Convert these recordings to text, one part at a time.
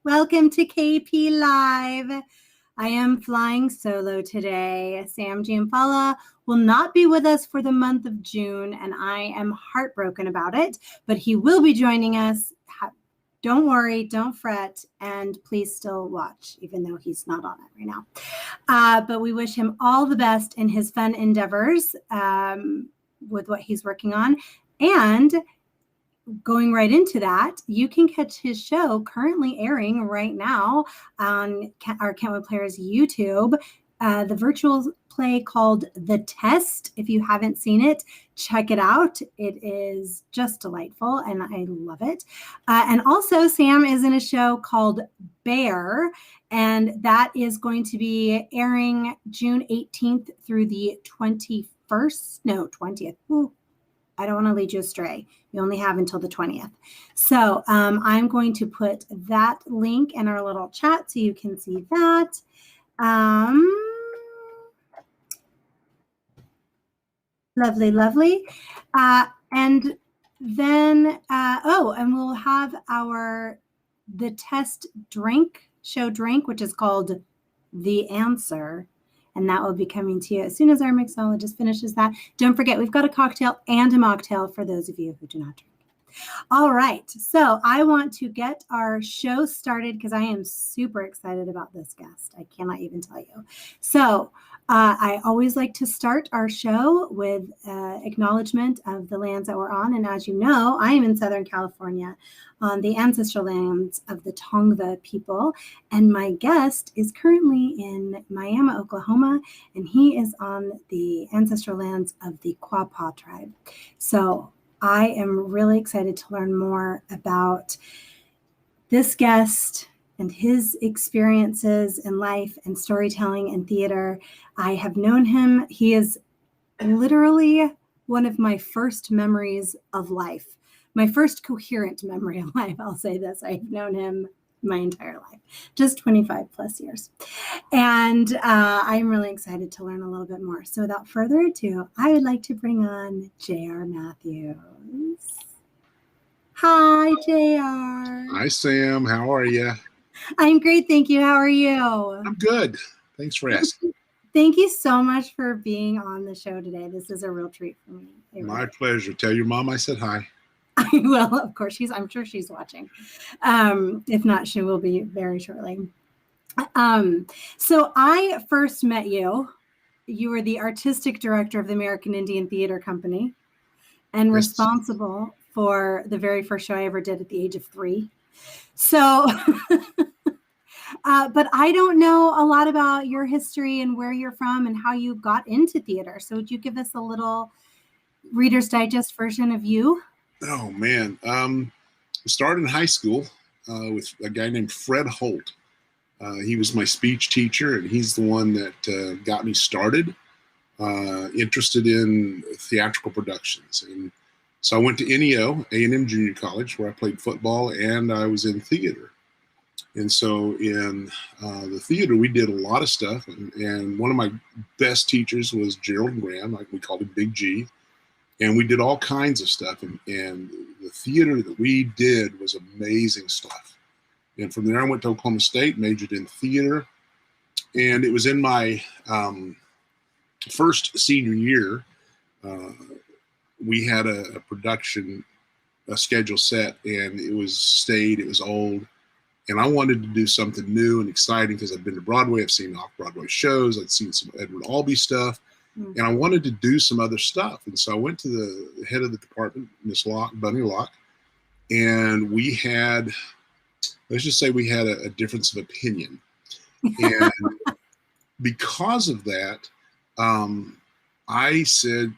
Welcome to KP Live. I am flying solo today. Sam Gianfala will not be with us for the month of June, and I am heartbroken about it, but he will be joining us. Don't worry, don't fret, and please still watch, even though he's not on it right now. But we wish him all the best in his fun endeavors with what he's working on. And going right into that, you can catch his show currently airing right now on our Can't Win Players YouTube, the virtual play called The Test. If you haven't seen it, check it out. It is just delightful, and I love it. And also, Sam is in a show called Bear, and that is going to be airing June 18th through the 20th. Ooh, I don't want to lead you astray. You only have until the 20th. So I'm going to put that link in our little chat so you can see that. Lovely, lovely. And then, and we'll have the test show drink, which is called The Answer. And that will be coming to you as soon as our mixologist finishes that. Don't forget, we've got a cocktail and a mocktail for those of you who do not drink. All right, so I want to get our show started because I am super excited about this guest. I cannot even tell you. So I always like to start our show with acknowledgement of the lands that we're on. And as you know, I am in Southern California on the ancestral lands of the Tongva people. And my guest is currently in Miami, Oklahoma, and he is on the ancestral lands of the Quapaw tribe. So I am really excited to learn more about this guest and his experiences in life and storytelling and theater. I have known him. He is literally one of my first memories of life, my first coherent memory of life. I'll say this. I've known him my entire life, just 25 plus years. And I'm really excited to learn a little bit more. So without further ado, I would like to bring on R Mathews. Hi, JR. Hi, Sam. How are you? I'm great, thank you. How are you? I'm good. Thanks for asking. Thank you so much for being on the show today. This is a real treat for me. My pleasure. Tell your mom I said hi. I will, of course. I'm sure she's watching. If not, she will be very shortly. So I first met you. You were the artistic director of the American Indian Theater Company and responsible for the very first show I ever did at the age of 3. So, but I don't know a lot about your history and where you're from and how you got into theater. So would you give us a little Reader's Digest version of you? Oh, man. I started in high school with a guy named Fred Holt. He was my speech teacher, and he's the one that got me started, interested in theatrical productions. And so I went to NEO, A&M Junior College, where I played football, and I was in theater. And so in the theater, we did a lot of stuff. And one of my best teachers was Gerald Graham, like we called him Big G. And we did all kinds of stuff. And the theater that we did was amazing stuff. And from there, I went to Oklahoma State, majored in theater. And it was in my first senior year, we had a production, a schedule set, and it was old. And I wanted to do something new and exciting because I'd been to Broadway. I've seen off-Broadway shows. I'd seen some Edward Albee stuff. And I wanted to do some other stuff. And so I went to the head of the department, Miss Bunny Locke, and we had, let's just say we had a difference of opinion. And because of that, I said,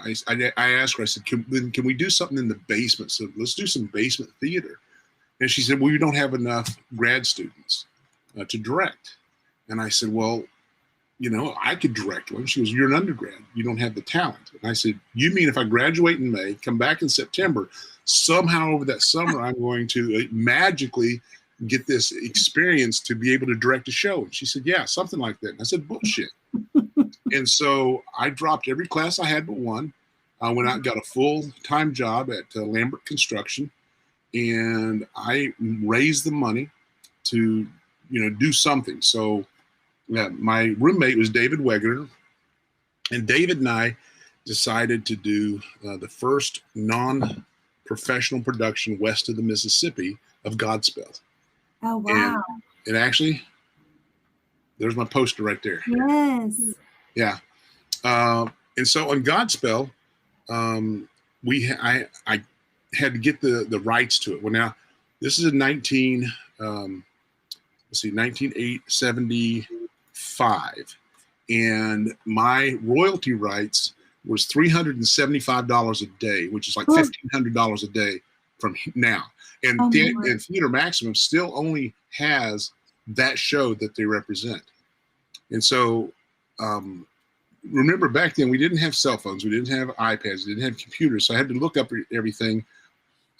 I asked her, I said, can we do something in the basement? So let's do some basement theater. And she said, well, you don't have enough grad students to direct. And I said, well, I could direct one. She goes, you're an undergrad. You don't have the talent. And I said, you mean if I graduate in May, come back in September, somehow over that summer, I'm going to magically get this experience to be able to direct a show? And she said, yeah, something like that. And I said, bullshit. And so I dropped every class I had but one. I went out and got a full-time job at Lambert Construction. And I raised the money to do something. So my roommate was David Wegener, and David and I decided to do the first non-professional production west of the Mississippi of Godspell. Oh, wow. And actually, there's my poster right there. Yes. Yeah. And so on Godspell, I had to get the rights to it. Well, now this is in 1975, and my royalty rights was $375 a day, which is like $1,500 a day from now. And, and Theater Maximum still only has that show that they represent. And so, remember back then we didn't have cell phones, we didn't have iPads, we didn't have computers, so I had to look up everything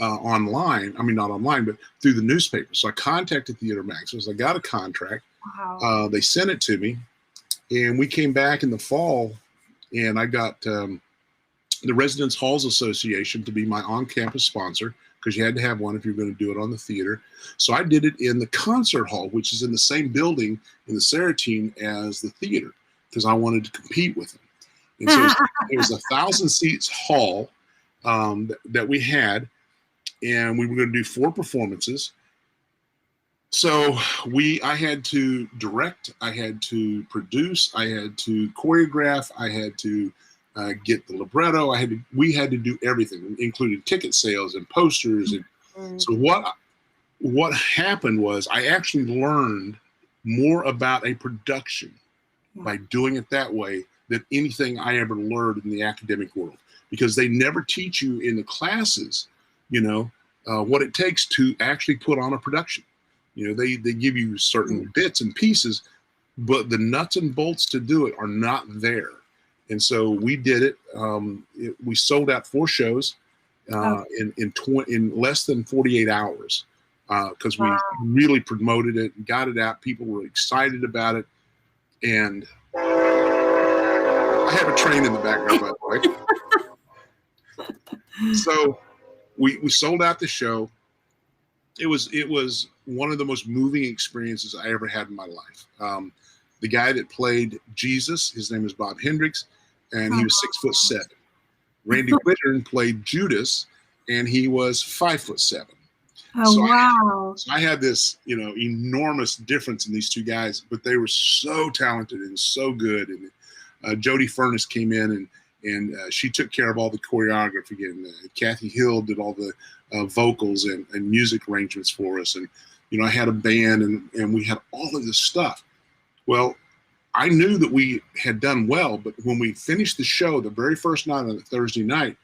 online. I mean, not online, but through the newspaper. So I contacted Theater Maximum. I got a contract. Wow. They sent it to me, and we came back in the fall, and I got the Residence Halls Association to be my on-campus sponsor, because you had to have one if you're going to do it on the theater. So I did it in the concert hall, which is in the same building in the Saratine as the theater, because I wanted to compete with them. And so it was 1,000 seats hall that we had, and we were going to do 4 performances. So I had to direct, I had to produce, I had to choreograph, I had to get the libretto. We had to do everything, including ticket sales and posters. And so what happened was I actually learned more about a production by doing it that way than anything I ever learned in the academic world, because they never teach you in the classes, what it takes to actually put on a production. They give you certain bits and pieces, but the nuts and bolts to do it are not there. And so we did it. We sold out 4 shows in less than 48 hours, because we really promoted it and got it out. People were excited about it. And I have a train in the background, by the way. So we sold out the show. It was one of the most moving experiences I ever had in my life. The guy that played Jesus, his name is Bob Hendricks, and he was 6'7". Randy Whitten played Judas, and he was 5'7". Oh, so wow. I had this, enormous difference in these 2 guys, but they were so talented and so good. And Jodie Furness came in, and she took care of all the choreography, and Kathy Hill did all the vocals and music arrangements for us. And, I had a band, and we had all of this stuff. Well, I knew that we had done well, but when we finished the show, the very first night on the Thursday night,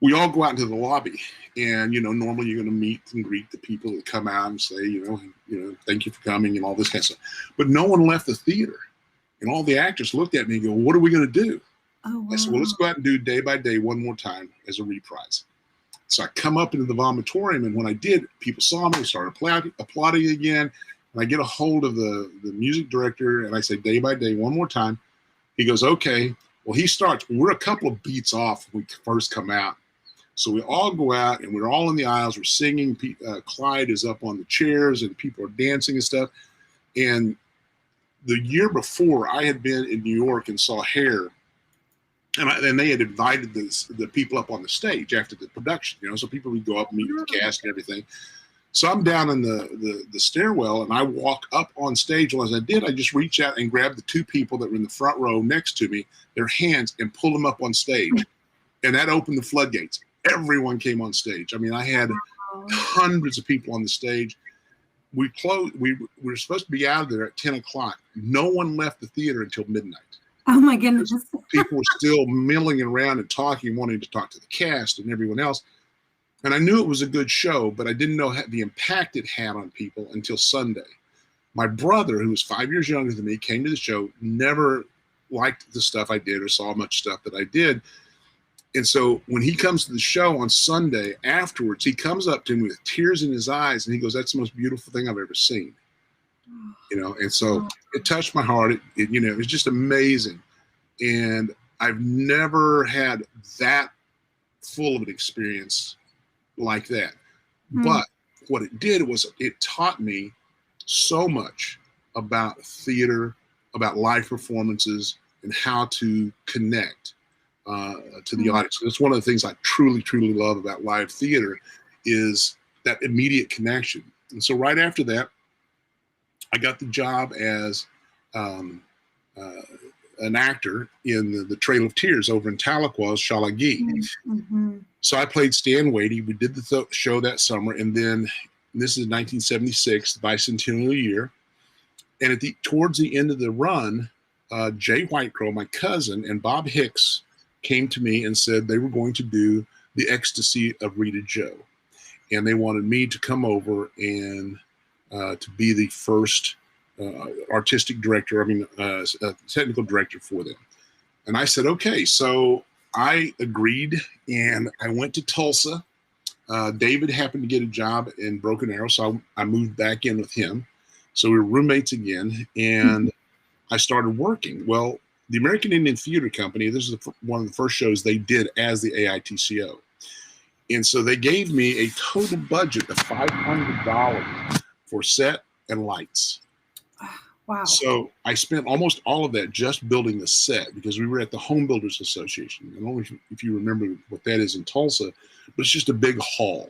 we all go out into the lobby, and normally you're going to meet and greet the people that come out and say, thank you for coming and all this kind of stuff. But no one left the theater, and all the actors looked at me and go, "What are we going to do?" Oh, wow. I said, "Well, let's go out and do Day by Day one more time as a reprise." So I come up into the vomitorium, and when I did, people saw me, started applauding again. And I get a hold of the music director, and I say, "Day by Day one more time." He goes, "Okay." Well, he starts. We're a couple of beats off when we first come out. So we all go out, and we're all in the aisles. We're singing. Clyde is up on the chairs, and people are dancing and stuff. And the year before, I had been in New York and saw Hair, and they had invited the people up on the stage after the production. So people would go up and meet with the cast and everything. So I'm down in the stairwell, and I walk up on stage. Well, as I did, I just reach out and grab the 2 people that were in the front row next to me, their hands, and pull them up on stage. And that opened the floodgates. Everyone came on stage. I mean, I had hundreds of people on the stage. We closed. We were supposed to be out of there at 10 o'clock. No one left the theater until midnight. Oh, my goodness. People were still milling around and talking, wanting to talk to the cast and everyone else. And I knew it was a good show, but I didn't know the impact it had on people until Sunday. My brother, who was 5 years younger than me, came to the show, never liked the stuff I did or saw much stuff that I did. And so when he comes to the show on Sunday afterwards, he comes up to me with tears in his eyes, and he goes, "That's the most beautiful thing I've ever seen." And so it touched my heart. It was just amazing. And I've never had that full of an experience like that. But what it did was it taught me so much about theater, about live performances, and how to connect to the audience. That's one of the things I truly, truly love about live theater is that immediate connection. And so right after that, I got the job as an actor in the Trail of Tears over in Tahlequah's Shalagi. Mm-hmm. So I played Stan Wadey. We did the show that summer, and then this is 1976, the bicentennial year. And towards the end of the run, Jay Whitecrow, my cousin, and Bob Hicks came to me and said they were going to do The Ecstasy of Rita Joe. And they wanted me to come over and to be the first artistic director, technical director for them. And I said, okay. So I agreed, and I went to Tulsa. David happened to get a job in Broken Arrow, so I moved back in with him. So we were roommates again, and I started working. Well, the American Indian Theater Company, this is one of the first shows they did as the AITCO. And so they gave me a total budget of $500 for set and lights. Wow. So I spent almost all of that just building the set, because we were at the Home Builders Association. I don't know if you remember what that is in Tulsa, but it's just a big hall.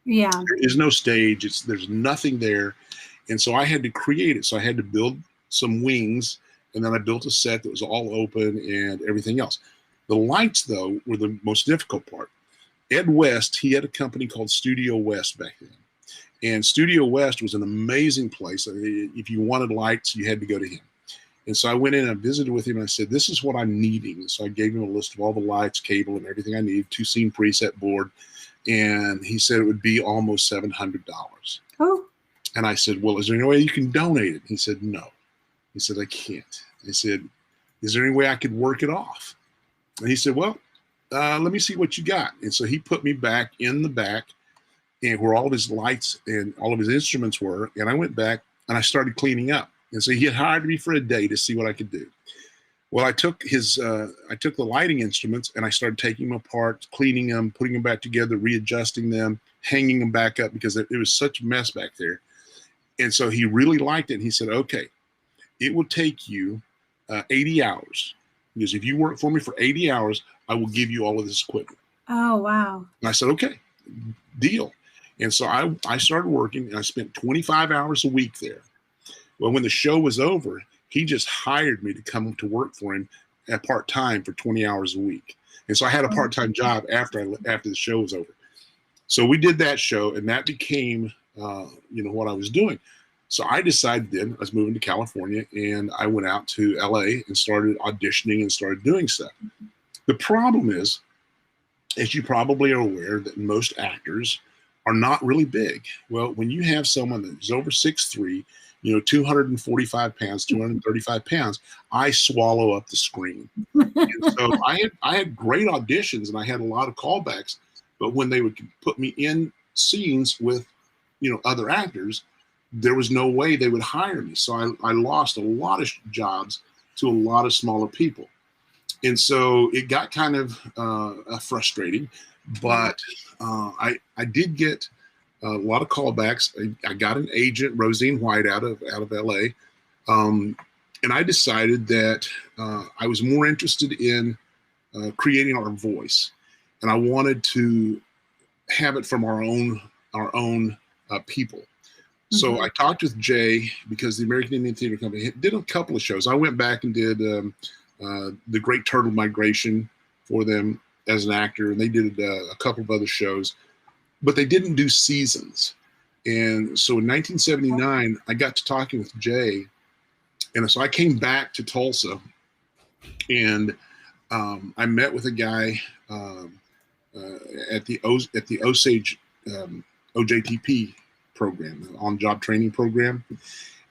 Yeah. There is no stage. There's nothing there. And so I had to create it. So I had to build some wings, and then I built a set that was all open and everything else. The lights, though, were the most difficult part. Ed West, he had a company called Studio West back then. And Studio West was an amazing place. If you wanted lights, you had to go to him. And so I went in and I visited with him, and I said, this is what I'm needing. So I gave him a list of all the lights, cable, and everything I needed, 2-scene preset board. And he said it would be almost $700. Oh. And I said, well, is there any way you can donate it? He said, no. He said, I can't. I said, is there any way I could work it off? And he said, well, let me see what you got. And so he put me back in the back, and where all of his lights and all of his instruments were. And I went back and I started cleaning up. And so he had hired me for a day to see what I could do. Well, I took the lighting instruments and I started taking them apart, cleaning them, putting them back together, readjusting them, hanging them back up, because it was such a mess back there. And so he really liked it. And he said, okay, it will take you 80 hours. Because if you work for me for 80 hours, I will give you all of this equipment. Oh, wow. And I said, okay, deal. And so I started working, and I spent 25 hours a week there. Well, when the show was over, he just hired me to come to work for him at part-time for 20 hours a week. And so I had a part-time job after the show was over. So we did that show, and that became, what I was doing. So I decided then I was moving to California, and I went out to LA and started auditioning and started doing stuff. The problem is, as you probably are aware, that most actors are not really big. Well, when you have someone that's over 6'3", 245 pounds, 235 pounds, I swallow up the screen. And so I had great auditions, and I had a lot of callbacks, but when they would put me in scenes with, other actors, there was no way they would hire me. So I lost a lot of jobs to a lot of smaller people. And so it got kind of frustrating, but I did get a lot of callbacks. I got an agent, Rosine White, out of LA. And I decided that I was more interested in creating our voice. And I wanted to have it from our own people. So I talked with Jay, because the American Indian Theater Company did a couple of shows. I went back and did The Great Turtle Migration for them as an actor, and they did a couple of other shows, but they didn't do seasons. And so in 1979, I got to talking with Jay, and so I came back to Tulsa, and I met with a guy at the Osage OJTP program, on-job training program,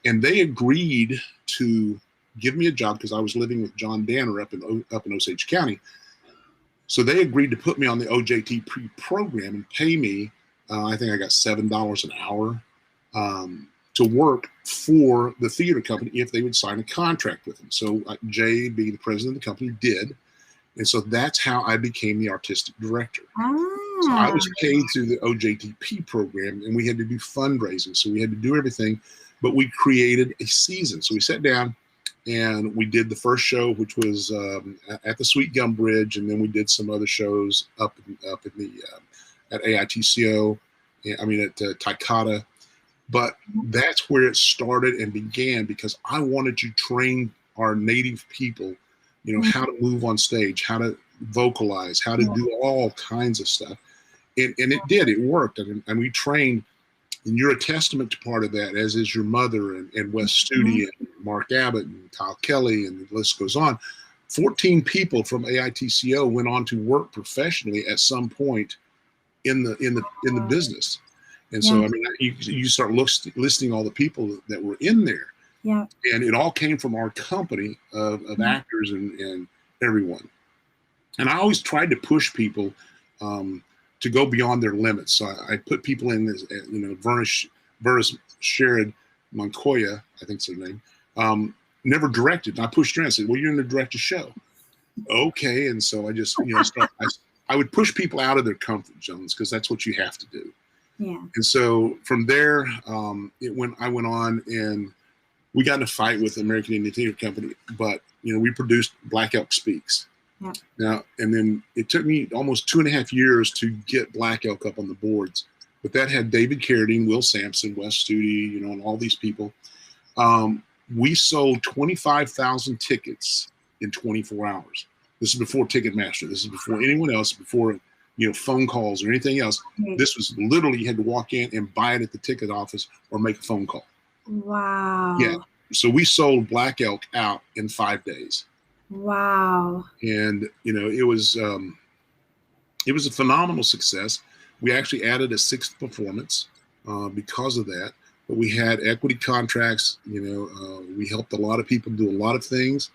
and they agreed to give me a job because I was living with John Danner up in Osage County. So they agreed to put me on the OJTP program and pay me, I think I got $7 an hour to work for the theater company if they would sign a contract with them. So Jay, being the president of the company, did. And so that's how I became the artistic director. So I was paid through the OJTP program, and we had to do fundraising. So we had to do everything. but we created a season. So we sat down and we did the first show, which was at the Sweet Gum Bridge, and then we did some other shows up in the at AITCO, I mean at Taikata. But that's where it started and began, because I wanted to train our native people, you know, how to move on stage, how to vocalize, how to do all kinds of stuff. And it did, it worked. And we trained, and you're a testament to part of that, as is your mother and Wes Studi and Mark Abbott and Kyle Kelly, and the list goes on. 14 people from AITCO went on to work professionally at some point in the business. And so, I mean, you start listing all the people that were in there. Yeah. And it all came from our company of actors and everyone. And I always tried to push people to go beyond their limits. So I put people in this, you know, Vernis Sherrod Montoya, I think's her name, never directed. And I pushed her and I said, well, you're going to direct a show. Okay. And so I just, you know, I would push people out of their comfort zones, because that's what you have to do. Yeah. And so from there, I went on, and we got in a fight with the American Indian Theater Company, but, you know, we produced Black Elk Speaks. Yeah. Now, and then it took me almost 2.5 years to get Black Elk up on the boards, but that had David Carradine, Will Sampson, Wes Studi, you know, and all these people. We sold 25,000 tickets in 24 hours. This is before Ticketmaster. This is before anyone else, before, you know, phone calls or anything else. This was literally, you had to walk in and buy it at the ticket office or make a phone call. Wow. Yeah. So we sold Black Elk out in 5 days. Wow. And, you know, it was a phenomenal success. We actually added a 6th performance because of that. But we had equity contracts. You know, we helped a lot of people do a lot of things.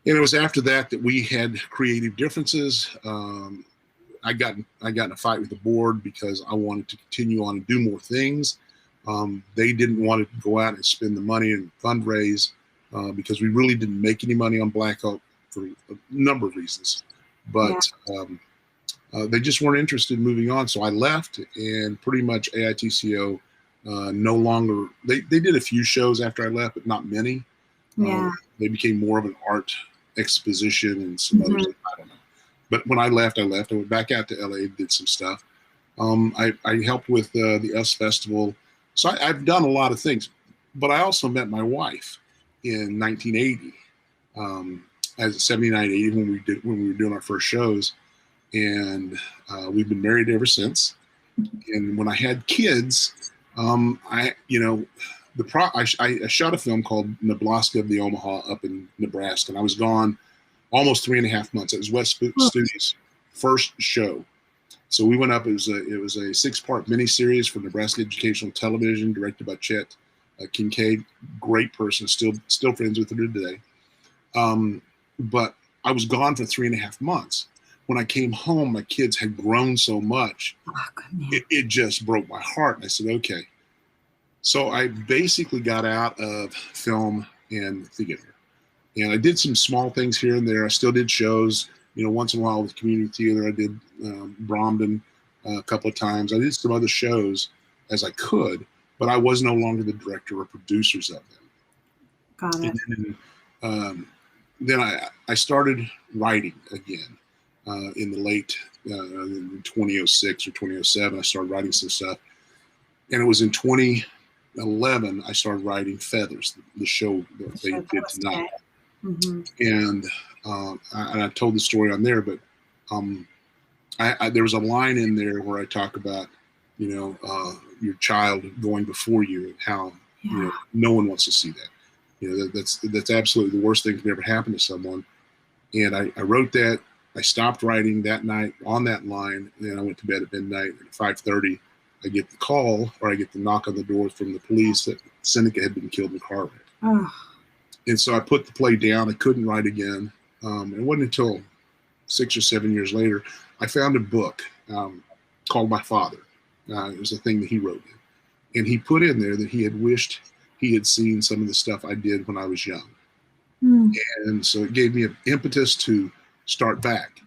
And it was after that that we had creative differences. I got in a fight with the board because I wanted to continue on and do more things. They didn't want to go out and spend the money and fundraise because we really didn't make any money on Black Elk for a number of reasons. But they just weren't interested in moving on. So I left, and pretty much AITCO no longer, they did a few shows after I left, but not many. Yeah. They became more of an art exposition and some others. I don't know. But when I left, I went back out to LA, did some stuff. I helped with the US Festival. So I've done a lot of things, but I also met my wife in 1980, as 79, 80, when we were doing our first shows. And we've been married ever since. And when I had kids, I shot a film called Nebraska of the Omaha up in Nebraska, and I was gone almost 3.5 months. It was West Studios' first show. So we went up. It was a 6-part miniseries for Nebraska Educational Television, directed by Chet Kincaid. Great person, still friends with her today. But I was gone for 3.5 months. When I came home, my kids had grown so much, it just broke my heart. And I said, okay. So I basically got out of film and theater. And I did some small things here and there. I still did shows, you know, once in a while with community theater. I did Bromden a couple of times. I did some other shows as I could, but I was no longer the director or producers of them. Got it. And then I started writing again in the late in 2006 or 2007. I started writing some stuff. And it was in 2011 I started writing Feathers, the show that they did tonight. And I told the story on there, but there was a line in there where I talk about, you know, your child going before you, and how you know, no one wants to see that. You know, that's absolutely the worst thing that can ever happen to someone. And I wrote that. I stopped writing that night on that line, and then I went to bed at midnight. At 5:30, I get the call, or I get the knock on the door from the police that Seneca had been killed in a car wreck. And so I put the play down. I couldn't write again. It wasn't until 6 or 7 years later I found a book called My Father. It was a thing that he wrote in. And he put in there that he had wished he had seen some of the stuff I did when I was young. And so it gave me an impetus to start back.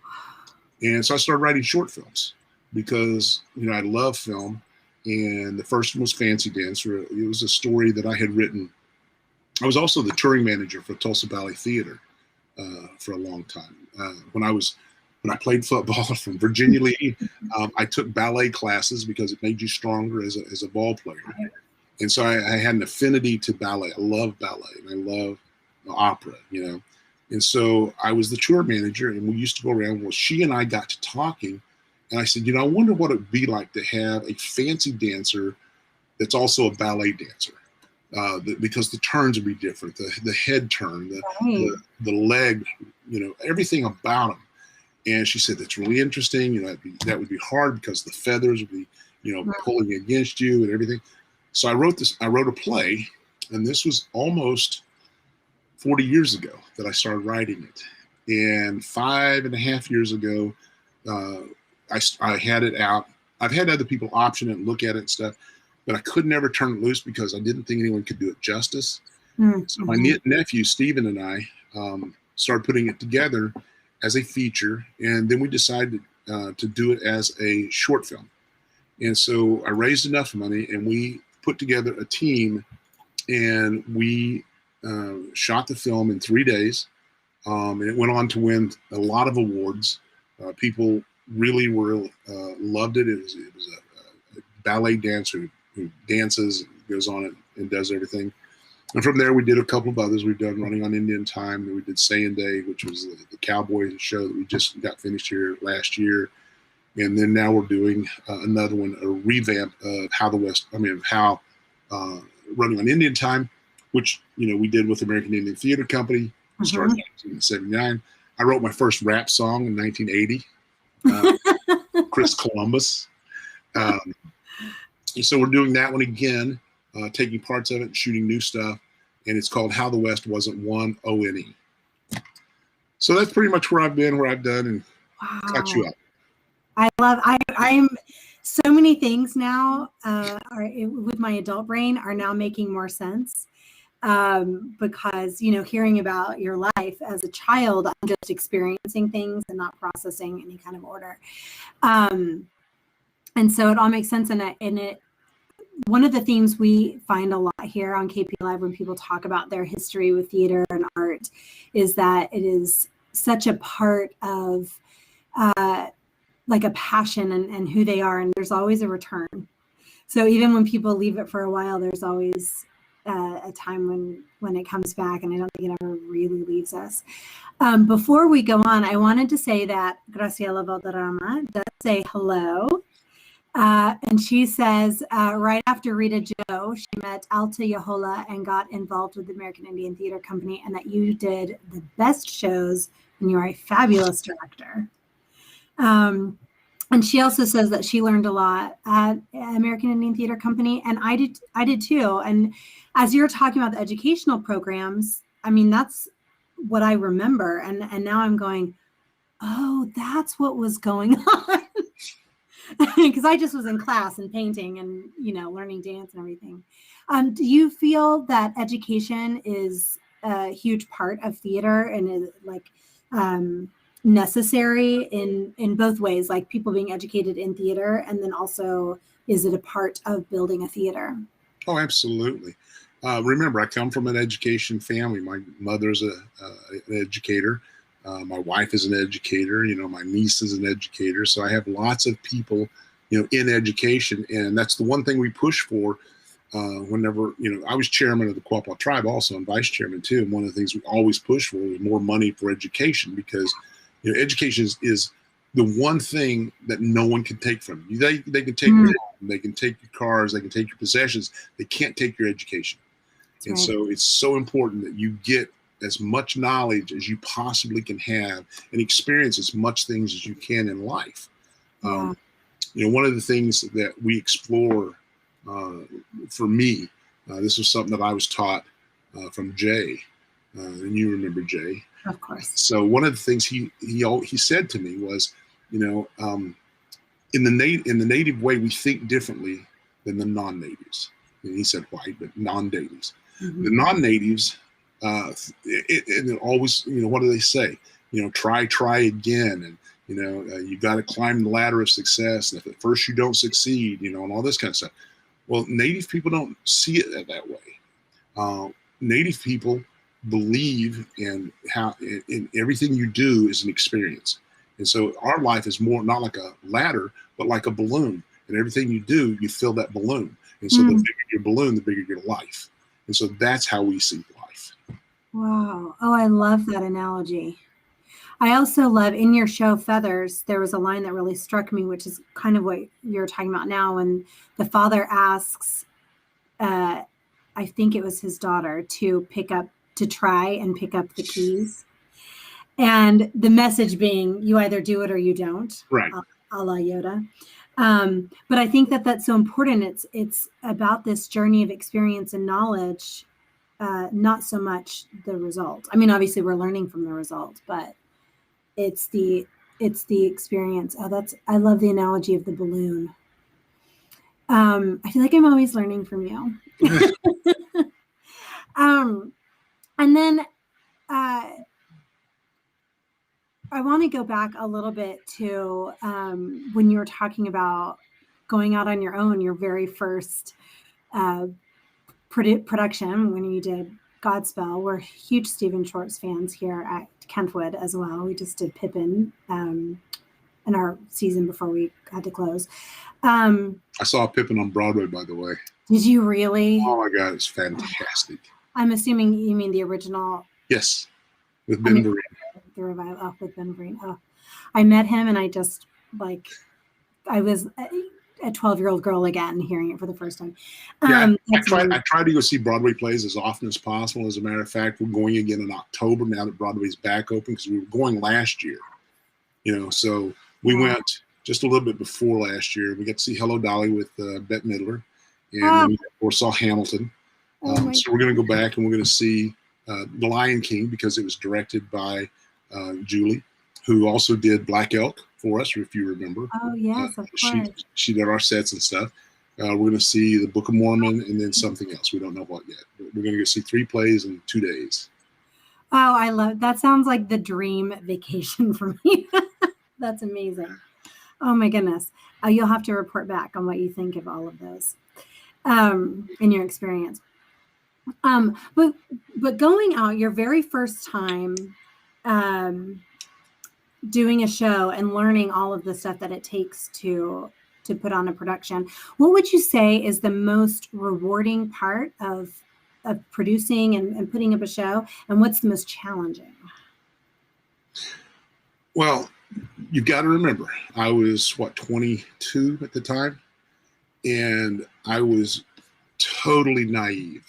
And so I started writing short films because, you know, I love film. and the first one was Fancy Dancer. It was a story that I had written. I was also the touring manager for Tulsa Ballet Theater for a long time. When I played football from Virginia Lee, I took ballet classes because it made you stronger as a ball player. And so I had an affinity to ballet. I love ballet and I love opera, you know. And so I was the tour manager, and we used to go around. Well, she and I got to talking, and I said, you know, I wonder what it would be like to have a fancy dancer that's also a ballet dancer. Because the turns would be different, the head turn, the leg, you know, everything about them. And she said, that's really interesting. You know, that would be hard because the feathers would be, you know, pulling against you and everything. So I wrote a play, and this was almost 40 years ago that I started writing it. And 5.5 years ago, I had it out. I've had other people option it and look at it and stuff, but I could never turn it loose because I didn't think anyone could do it justice. So my nephew, Stephen, and I started putting it together as a feature, and then we decided to do it as a short film. And so I raised enough money, and we put together a team, and we shot the film in 3 days. And it went on to win a lot of awards. People really loved it. It was a ballet dancer who dances, goes on and does everything. And from there, we did a couple of others. We've done Running on Indian Time. We did Say and Day, which was the cowboy show that we just got finished here last year. And then now we're doing another one, a revamp of how Running on Indian Time, which, you know, we did with American Indian Theater Company. Started in 1979. I wrote my first rap song in 1980. Chris Columbus. So we're doing that one again, taking parts of it and shooting new stuff. And it's called How the West Wasn't Won, O-N-E. So that's pretty much where I've been, where I've done, and caught you up. I'm so many things now with my adult brain are now making more sense. Because, you know, hearing about your life as a child, I'm just experiencing things and not processing any kind of order. And so it all makes sense. And one of the themes we find a lot here on KP Live when people talk about their history with theater and art is that it is such a part of like a passion and who they are. And there's always a return. So even when people leave it for a while, there's always a time when it comes back, and I don't think it ever really leaves us. Before we go on, I wanted to say that Graciela Valderrama does say hello. And she says, right after Rita Joe, she met Alta Yahola and got involved with the American Indian Theater Company, and that you did the best shows and you are a fabulous director. And she also says that she learned a lot at American Indian Theater Company, and I did too. And as you're talking about the educational programs, I mean, that's what I remember. And now I'm going, oh, that's what was going on. Because I just was in class and painting and, you know, learning dance and everything. Do you feel that education is a huge part of theater and is like necessary in both ways, like people being educated in theater, and then also is it a part of building a theater? Oh, absolutely. Remember, I come from an education family. My mother's an educator. My wife is an educator. You know, my niece is an educator. So I have lots of people, you know, in education. And that's the one thing we push for whenever, you know, I was chairman of the Quapaw tribe also and vice chairman too. And one of the things we always push for was more money for education because, you know, education is the one thing that no one can take from you. They can take your home, they can take your cars, they can take your possessions. They can't take your education. That's and right. So it's so important that you get as much knowledge as you possibly can have and experience as much things as you can in life. Yeah. You know, one of the things that we explore for me, this was something that I was taught from Jay, and you remember Jay. Of course. So one of the things he said to me was, you know, in the native way, we think differently than the non-natives. And he said white, but non-natives. Mm-hmm. The non-natives, and always, you know, what do they say? You know, try again, and You got to climb the ladder of success. And if at first you don't succeed, and all this kind of stuff. Well, Native people don't see it that way. Native people believe in everything you do is an experience. And so our life is more not like a ladder, but like a balloon. And everything you do, you fill that balloon. And so the bigger your balloon, the bigger your life. And so that's how we see life. Wow. Oh, I love that analogy. I also love in your show Feathers, there was a line that really struck me, which is kind of what you're talking about now. When the father asks, I think it was his daughter, to try and pick up the keys. And the message being, you either do it or you don't. Right. A la Yoda. But I think that that's so important. It's about this journey of experience and knowledge, not so much the result. I mean, obviously we're learning from the result, but it's the experience. I love the analogy of the balloon. I feel like I'm always learning from you. And then I want to go back a little bit to when you were talking about going out on your own, your very first production when you did Godspell. We're huge Stephen Schwartz fans here at Kentwood as well. We just did Pippin in our season before we had to close. I saw Pippin on Broadway, by the way. Did you really? Oh my God, it's fantastic. I'm assuming you mean the original. Yes, with Ben Vereen. The revival with Ben Vereen. Oh, I met him and I just I was a 12-year-old girl again, hearing it for the first time. I try to go see Broadway plays as often as possible. As a matter of fact, we're going again in October now that Broadway's back open, because we were going last year. So we went just a little bit before last year. We got to see Hello Dolly with Bette Midler, and we of course saw Hamilton. So we're going to go back and we're going to see The Lion King, because it was directed by Julie, who also did Black Elk for us, if you remember. Oh, yes, of course. She did our sets and stuff. We're going to see the Book of Mormon and then something else. We don't know what yet. But we're going to go see 3 plays in 2 days. Oh, I love that. Sounds like the dream vacation for me. That's amazing. Oh, my goodness. You'll have to report back on what you think of all of those in your experience. But going out your very first time doing a show and learning all of the stuff that it takes to put on a production, what would you say is the most rewarding part of producing and putting up a show, and what's the most challenging? Well, you've got to remember, I was 22 at the time, and I was totally naive.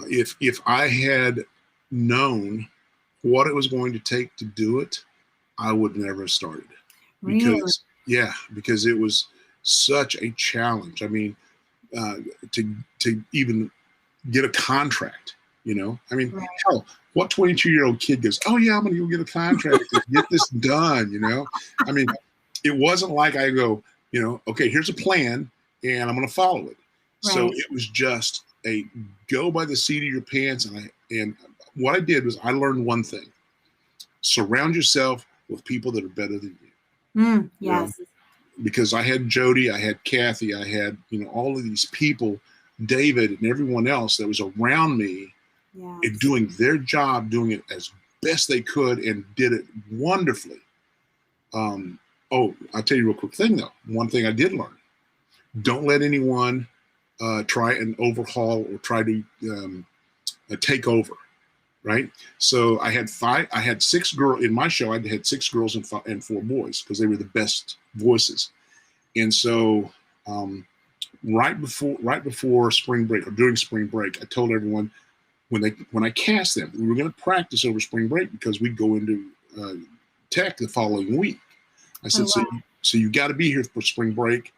If I had known what it was going to take to do it, I would never have started. Because it was such a challenge. I mean, to even get a contract, hell, what 22-year-old kid goes, oh yeah, I'm going to go get a contract to get this done, I mean, it wasn't like I go, okay, here's a plan and I'm going to follow it. Right. So it was just a go by the seat of your pants. And what I did was I learned one thing: surround yourself with people that are better than you. Yes. Because I had Jody, I had Kathy, I had, all of these people, David and everyone else that was around me, and doing their job, doing it as best they could, and did it wonderfully. I'll tell you a real quick thing though. One thing I did learn: don't let anyone try and overhaul or try to take over. Right. So I had 6 girls in my show. I had 6 girls and 4 boys, because they were the best voices. And so right before spring break, or during spring break, I told everyone when I cast them, we were going to practice over spring break, because we'd go into tech the following week. I said, so you got to be here for spring break,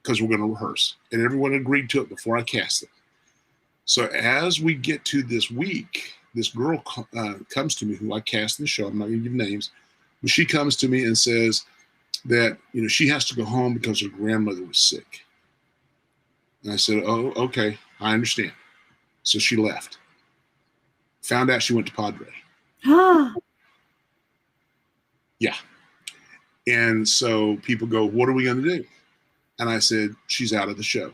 because we're going to rehearse. And everyone agreed to it before I cast them. So as we get to this week, this girl comes to me, who I cast in the show. I'm not going to give names, but she comes to me and says that she has to go home because her grandmother was sick. And I said, "Oh, okay, I understand." So she left. Found out she went to Padre. Yeah. And so people go, what are we going to do? And I said, she's out of the show.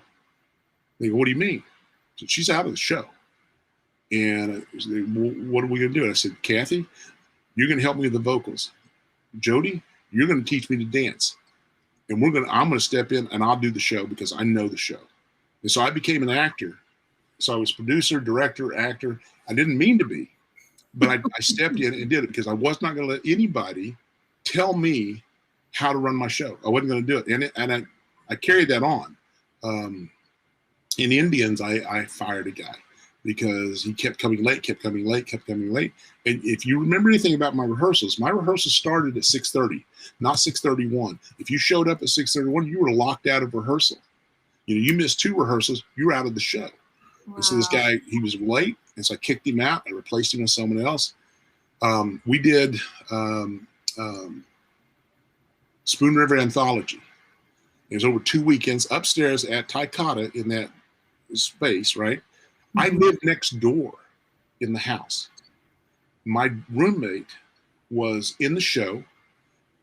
They go, what do you mean? I said, she's out of the show. And I said, well, what are we going to do? And I said, Kathy, you're going to help me with the vocals. Jody, you're going to teach me to dance. And I'm going to step in and I'll do the show because I know the show. And so I became an actor. So I was producer, director, actor. I didn't mean to be, but I stepped in and did it because I was not going to let anybody tell me how to run my show. I wasn't going to do it. And I carried that on. In Indians, I fired a guy because he kept coming late. And if you remember anything about my rehearsals started at 6:30, not 6:31. If you showed up at 6:31, you were locked out of rehearsal. You missed 2 rehearsals, you were out of the show. Wow. And so this guy, he was late, and so I kicked him out. I replaced him with someone else. We did Spoon River Anthology. It was over 2 weekends upstairs at Taikata in that space, right? Mm-hmm. I lived next door in the house. My roommate was in the show,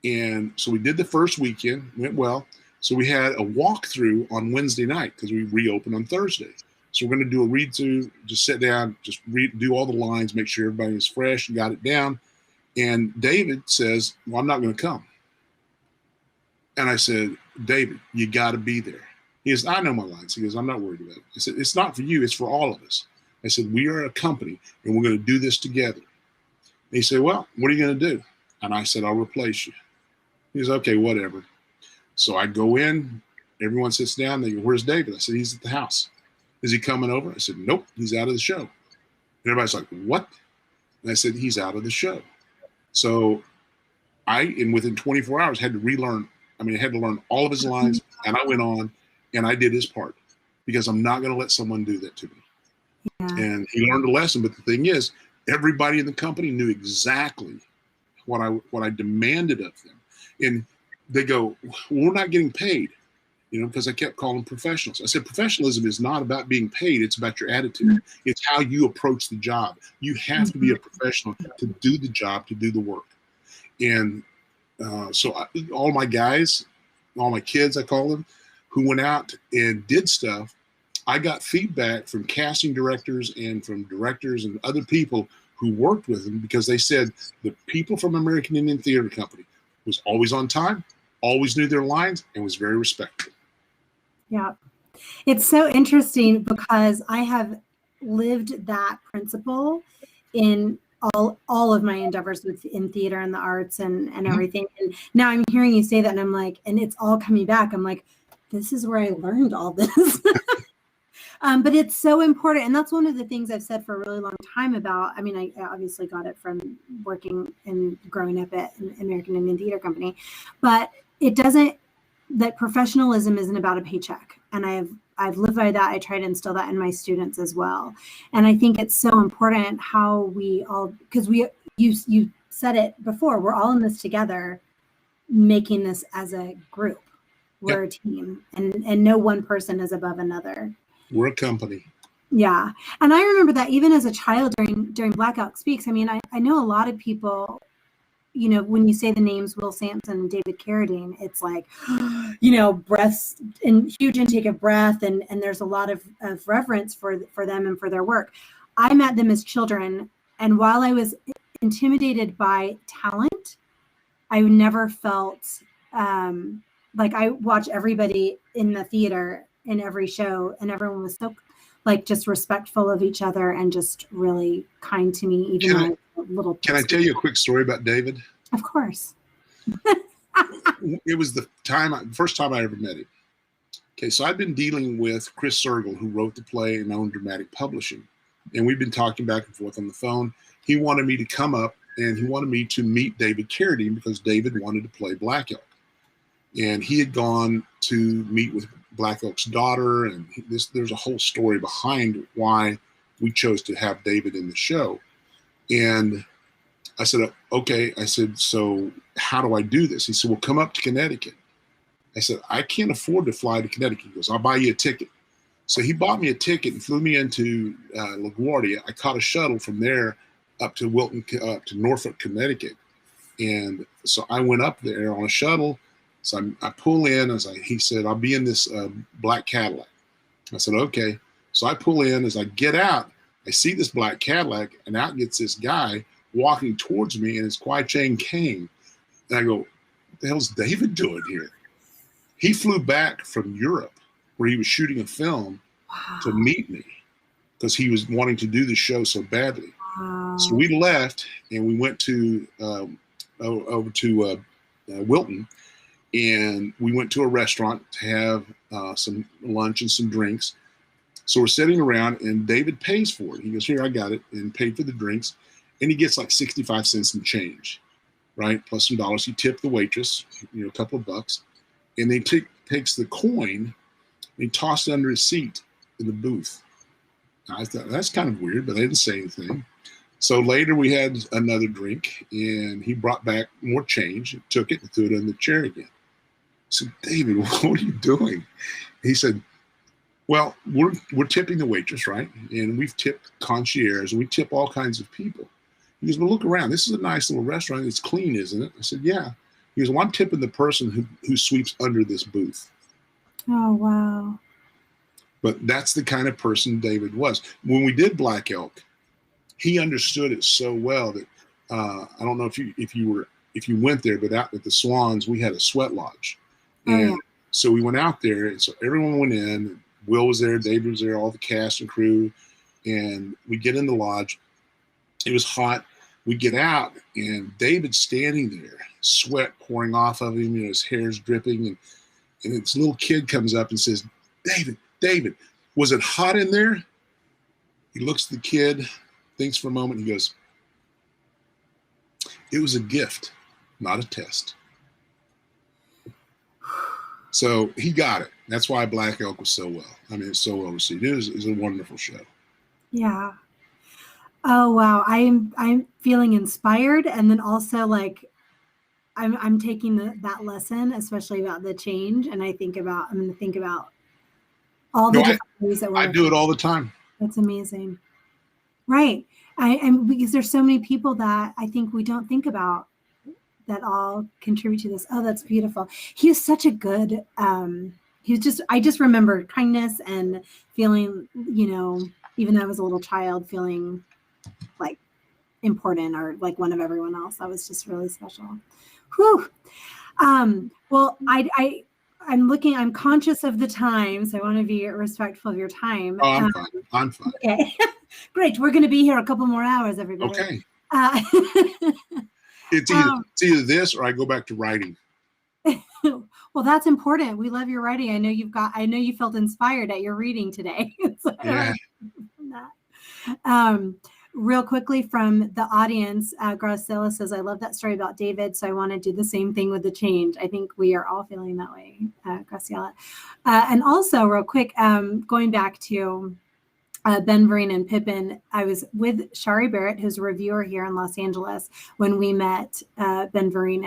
and so we did the first weekend, went well. So we had a walkthrough on Wednesday night because we reopened on Thursday. So we're going to do a read through, just sit down, just do all the lines, make sure everybody is fresh and got it down. And David says, well, I'm not going to come. And I said, David, you got to be there. He goes, I know my lines. He goes, I'm not worried about it. I said, it's not for you. It's for all of us. I said, we are a company and we're going to do this together. And he said, well, what are you going to do? And I said, I'll replace you. He goes, okay, whatever. So I go in, everyone sits down. They go, where's David? I said, he's at the house. Is he coming over? I said, nope, he's out of the show. And everybody's like, what? And I said, he's out of the show. So within 24 hours, had to I had to learn all of his lines, and I went on and I did his part because I'm not going to let someone do that to me. Yeah. And he learned a lesson. But the thing is, everybody in the company knew exactly what I demanded of them. And they go, well, we're not getting paid, because I kept calling them professionals. I said, professionalism is not about being paid. It's about your attitude. Mm-hmm. It's how you approach the job. You have to be a professional to do the job, to do the work. And all my guys, all my kids, I call them, who went out and did stuff, I got feedback from casting directors and from directors and other people who worked with them because they said the people from American Indian Theater Company was always on time, always knew their lines, and was very respectful. Yeah. It's so interesting because I have lived that principle in all of my endeavors in theater and the arts and everything. And now I'm hearing you say that and I'm like, and it's all coming back. I'm like, this is where I learned all this. But it's so important. And that's one of the things I've said for a really long time about, I obviously got it from working and growing up at an American Indian Theater Company, but that professionalism isn't about a paycheck. And I've lived by that. I try to instill that in my students as well. And I think it's so important how we all, because you said it before, we're all in this together, making this as a group. We're a team, and no one person is above another. We're a company. Yeah. And I remember that even as a child during Blackout Speaks, I know a lot of people, when you say the names Will Sampson and David Carradine, it's like, breaths and huge intake of breath. And there's a lot of reverence for them and for their work. I met them as children. And while I was intimidated by talent, I never felt like I watch everybody in the theater in every show, and everyone was so just respectful of each other and just really kind to me, even though I was a little. Can I tell you a quick story about David? Of course. It was the first time I ever met him. Okay, so I've been dealing with Chris Sergel, who wrote the play and owned Dramatic Publishing, and we've been talking back and forth on the phone. He wanted me to come up, and he wanted me to meet David Carradine because David wanted to play Black Elk. And he had gone to meet with Black Elk's daughter, and there's a whole story behind why we chose to have David in the show. And I said, okay. I said, so how do I do this? He said, well, come up to Connecticut. I said, I can't afford to fly to Connecticut. He goes, I'll buy you a ticket. So he bought me a ticket and flew me into LaGuardia. I caught a shuttle from there up to Norfolk, Connecticut. And so I went up there on a shuttle. So I pull in. He said, I'll be in this black Cadillac. I said, okay. So I pull in. As I get out, I see this black Cadillac, and out gets this guy walking towards me in his Quapaw cane. And I go, what the hell's David doing here? He flew back from Europe where he was shooting a film to meet me because he was wanting to do the show so badly. Wow. So we left and we went to over to Wilton, and we went to a restaurant to have some lunch and some drinks. So we're sitting around, and David pays for it. He goes, here, I got it, and paid for the drinks. And he gets like 65 cents in change, right? Plus some dollars. He tipped the waitress, a couple of bucks. And then takes the coin and he tossed it under his seat in the booth. I thought, that's kind of weird, but I didn't say anything. So later we had another drink, and he brought back more change, took it, and threw it in the chair again. I said, David, what are you doing? He said, well, we're tipping the waitress, right? And we've tipped concierge, and we tip all kinds of people. He goes, well, look around. This is a nice little restaurant. It's clean, isn't it? I said, yeah. He goes, well, I'm tipping the person who sweeps under this booth. Oh, wow. But that's the kind of person David was. When we did Black Elk, he understood it so well that I don't know if you went there, but out at the Swans, we had a sweat lodge. And so we went out there, and so everyone went in. Will was there, David was there, all the cast and crew, and we get in the lodge. It was hot. We get out, and David's standing there, sweat pouring off of him, his hair's dripping, and this little kid comes up and says, David, was it hot in there? He looks at the kid, thinks for a moment, he goes, it was a gift, not a test. So he got it. That's why Black Elk was so well. I mean, it's so well received. It was a wonderful show. Yeah. Oh, wow. I'm feeling inspired. And then also like, I'm taking that lesson, especially about the change. And I'm going to think about all the different ways that I do it all the time. That's amazing. Right. And because there's so many people that I think we don't think about that all contribute to this. Oh, that's beautiful. He is such a good, I just remember kindness and feeling, even though I was a little child, feeling like important or like one of everyone else. That was just really special. Whew. Well, I'm conscious of the time, so I want to be respectful of your time. Oh, I'm fine. Okay. Great. We're going to be here a couple more hours, everybody. Okay. It's either this or I go back to writing. Well, that's important. We love your writing. I know you felt inspired at your reading today. So, yeah. Real quickly from the audience, Graciela says, I love that story about David, so I want to do the same thing with the change. I think we are all feeling that way, Graciela. And also, real quick, going back to Ben Vereen and Pippin, I was with Shari Barrett, who's a reviewer here in Los Angeles, when we met Ben Vereen,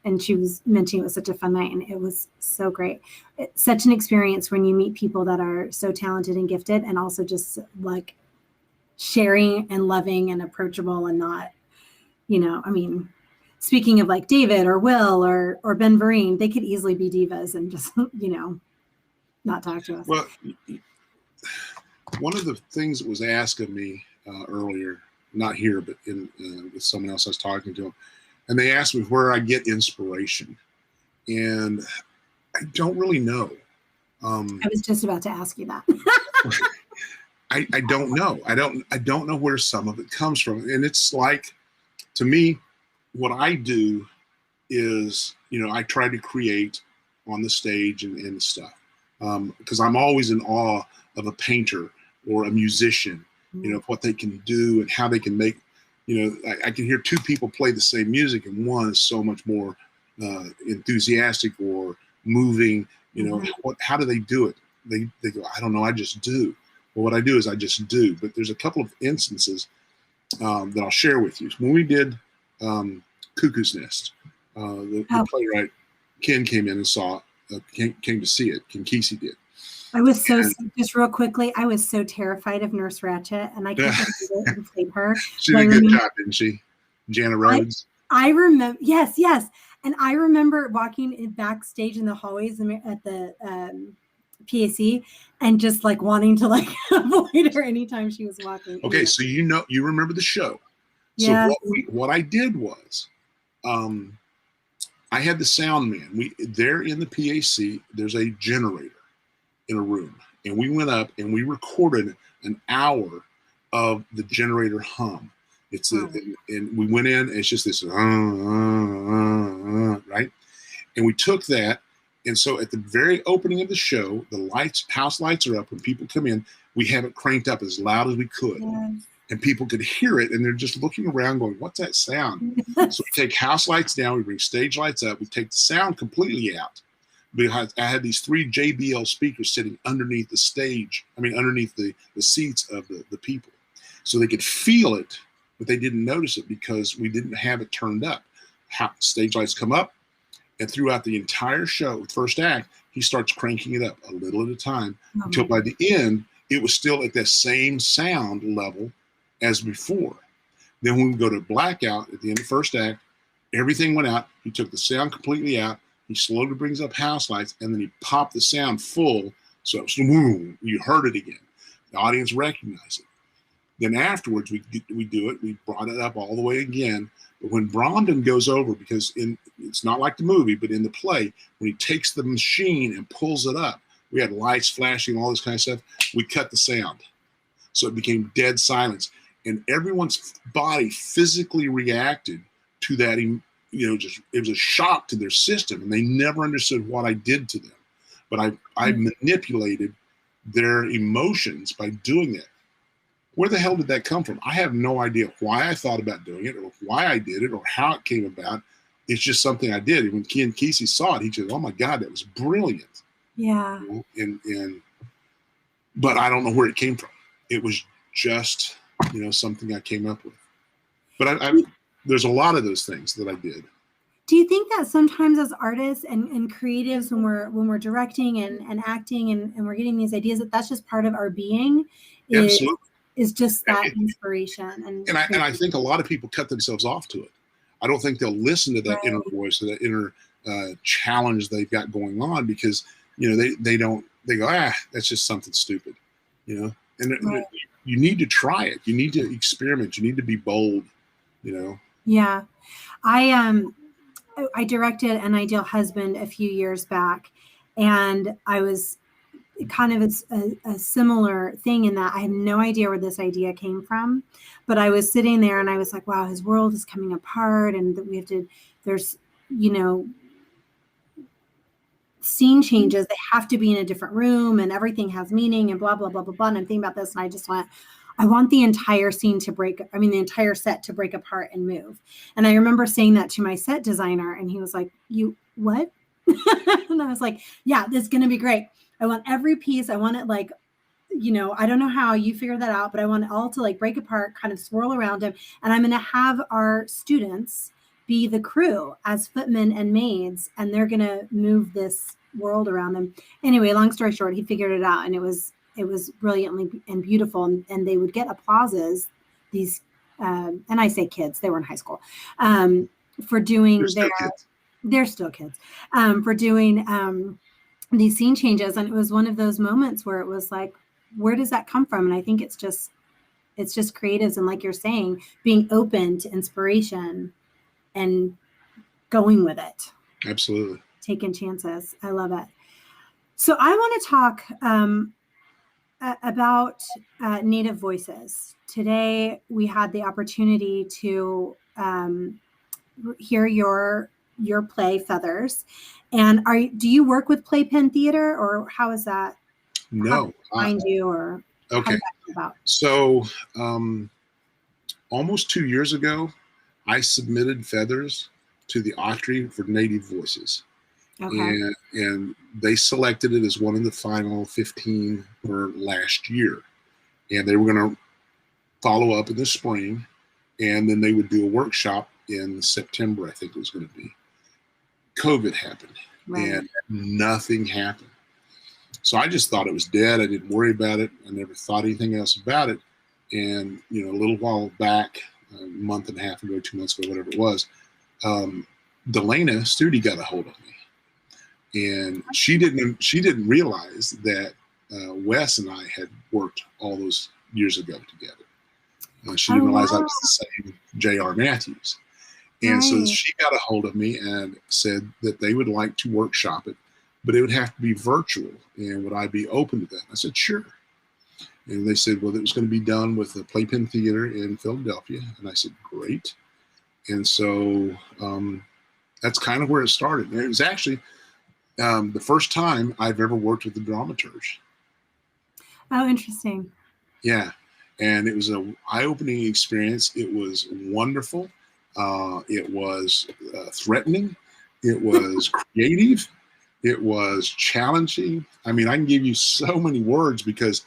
and she was mentioning it was such a fun night, and it was so great. It's such an experience when you meet people that are so talented and gifted, and also just like sharing and loving and approachable and not, speaking of like David or Will or Ben Vereen, they could easily be divas and just, not talk to us. Well, one of the things that was asked of me earlier, not here, but with someone else I was talking to, and they asked me where I get inspiration. And I don't really know. I was just about to ask you that. I don't know. I don't know where some of it comes from. And it's like, to me, what I do is, I try to create on the stage and stuff. Because I'm always in awe of a painter or a musician, of what they can do and how they can make, I can hear two people play the same music and one is so much more enthusiastic or moving, how do they do it? They go, I don't know, I just do. Well, what I do is I just do. But there's a couple of instances that I'll share with you. When we did Cuckoo's Nest, the playwright Ken came in and saw it, came to see it. Ken Kesey did. I was just real quickly, I was so terrified of Nurse Ratched, and I couldn't believe it and played her. She did a good job, didn't she? Jana Rhodes. I remember, yes, yes. And I remember walking backstage in the hallways at the PAC and just like wanting to like avoid her anytime she was walking. Okay, Anyway. so you remember the show. So Yeah. what I did was, I had the sound man. There in the PAC, there's a generator in a room, and we went up and we recorded an hour of the generator hum. And we went in. And it's just this, right? And we took that, and so at the very opening of the show, the house lights are up. When people come in, we have it cranked up as loud as we could. Yes. And people could hear it, and they're just looking around going, what's that sound? Yes. So we take house lights down, we bring stage lights up, we take the sound completely out. I had these 3 JBL speakers sitting underneath the stage, underneath the seats of the people. So they could feel it, but they didn't notice it because we didn't have it turned up. Stage lights come up, and throughout the entire show, first act, he starts cranking it up a little at a time until by the end, it was still at that same sound level as before. Then when we go to blackout at the end of the first act, everything went out. He took the sound completely out. He slowly brings up house lights, and then he popped the sound full. So it was, boom, you heard it again. The audience recognized it. Then afterwards, we do it. We brought it up all the way again. But when Bromden goes over, because it's not like the movie, but in the play, when he takes the machine and pulls it up, we had lights flashing, all this kind of stuff. We cut the sound. So it became dead silence. And everyone's body physically reacted to that. It was a shock to their system, and they never understood what I did to them. But I manipulated their emotions by doing that. Where the hell did that come from? I have no idea why I thought about doing it or why I did it or how it came about. It's just something I did. And when Ken Kesey saw it, he said, oh my God, that was brilliant. Yeah. But I don't know where it came from. It was just, something I came up with. But there's a lot of those things that I did. Do you think that sometimes as artists and creatives, when we're directing and acting and we're getting these ideas, that's just part of our being? Absolutely. Is just that inspiration. And I think a lot of people cut themselves off to it. I don't think they'll listen to that inner voice or that inner challenge they've got going on because, they go, that's just something stupid, and you need to try it. You need to experiment. You need to be bold, Yeah. I directed An Ideal Husband a few years back, and I was kind of a similar thing in that I had no idea where this idea came from, but I was sitting there and I was like, wow, his world is coming apart, and that there's scene changes. They have to be in a different room and everything has meaning and blah, blah, blah, blah, blah. And I'm thinking about this and I just went, I want the entire the entire set to break apart and move. And I remember saying that to my set designer and he was like, you, what? And I was like, yeah, this is going to be great. I want every piece. I want it like, I don't know how you figure that out, but I want it all to like break apart, kind of swirl around him. And I'm going to have our students be the crew as footmen and maids, and they're going to move this world around them. Anyway, long story short, he figured it out, and it was brilliantly and beautiful. And they would get applauses, these, and I say kids, they were in high school, for doing they're still kids, for doing these scene changes. And it was one of those moments where it was like, where does that come from? And I think it's just creatives. And like you're saying, being open to inspiration and going with it. Absolutely. Taking chances. I love it. So I want to talk about Native voices. Today, we had the opportunity to hear your play, Feathers. And do you work with Playpen Theater, or how is that? No. Find you, or okay. About? So almost 2 years ago, I submitted Feathers to the Autry for Native Voices. Okay. And they selected it as one of the final 15 for last year. And they were going to follow up in the spring, and then they would do a workshop in September, I think it was going to be. COVID happened, and nothing happened. So I just thought it was dead. I didn't worry about it. I never thought anything else about it. And, a little while back, a month and a half ago, 2 months ago, whatever it was, Delana Studi got a hold of me, and she didn't realize that Wes and I had worked all those years ago together. She didn't realize I was the same J.R. Mathews. And so she got a hold of me and said that they would like to workshop it, but it would have to be virtual. And would I be open to that? I said, sure. And they said, well, it was going to be done with the Playpen Theater in Philadelphia. And I said, great. And so that's kind of where it started. And it was actually the first time I've ever worked with the dramaturge. Oh, interesting. Yeah. And it was an eye-opening experience. It was wonderful. It was threatening. It was creative. It was challenging. I mean, I can give you so many words because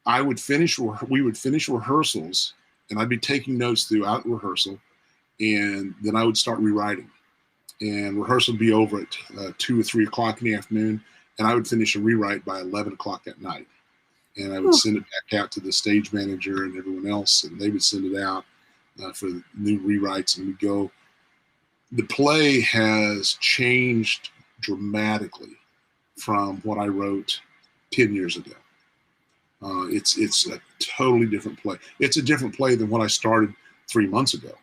we would finish rehearsals, and I'd be taking notes throughout rehearsal, and then I would start rewriting. And rehearsal would be over at 2 or 3 o'clock in the afternoon, and I would finish a rewrite by 11 o'clock at night. And I would send it back out to the stage manager and everyone else, and they would send it out for new rewrites, and we'd go. The play has changed dramatically from what I wrote 10 years ago. It's a totally different play. It's a different play than what I started 3 months ago.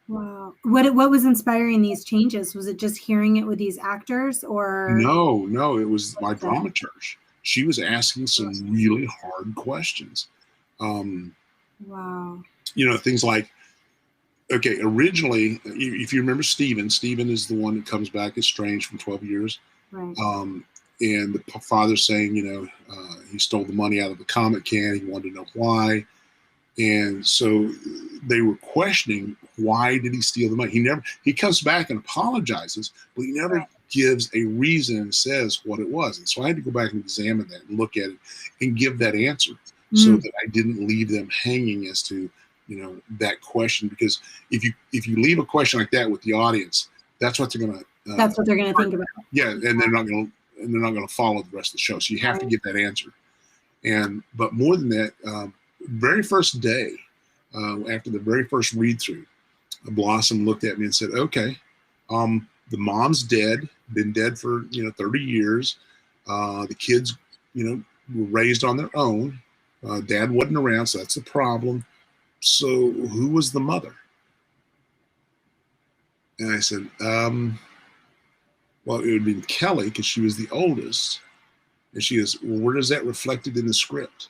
Wow. What was inspiring these changes? Was it just hearing it with these actors, or? No, it was my dramaturge. She was asking some really hard questions. Wow. You know, things like, okay, originally, if you remember Stephen is the one that comes back estranged from 12 years. Right. And the father saying, you know, he stole the money out of the comic can. He wanted to know why. And so they were questioning, why did he steal the money? He comes back and apologizes, but he never gives a reason and says what it was. And so I had to go back and examine that and look at it and give that answer so that I didn't leave them hanging as to, you know, that question. Because if you leave a question like that with the audience, that's what they're going to think about. Yeah, and they're not going to follow the rest of the show. So you have to get that answer. But more than that, very first day, after the very first read through, Blossom looked at me and said, "Okay, the mom's dead, been dead for 30 years. The kids, were raised on their own. Dad wasn't around, so that's the problem. So who was the mother?" And I said, well, it would be Kelly because she was the oldest. And she goes, well, where is that reflected in the script?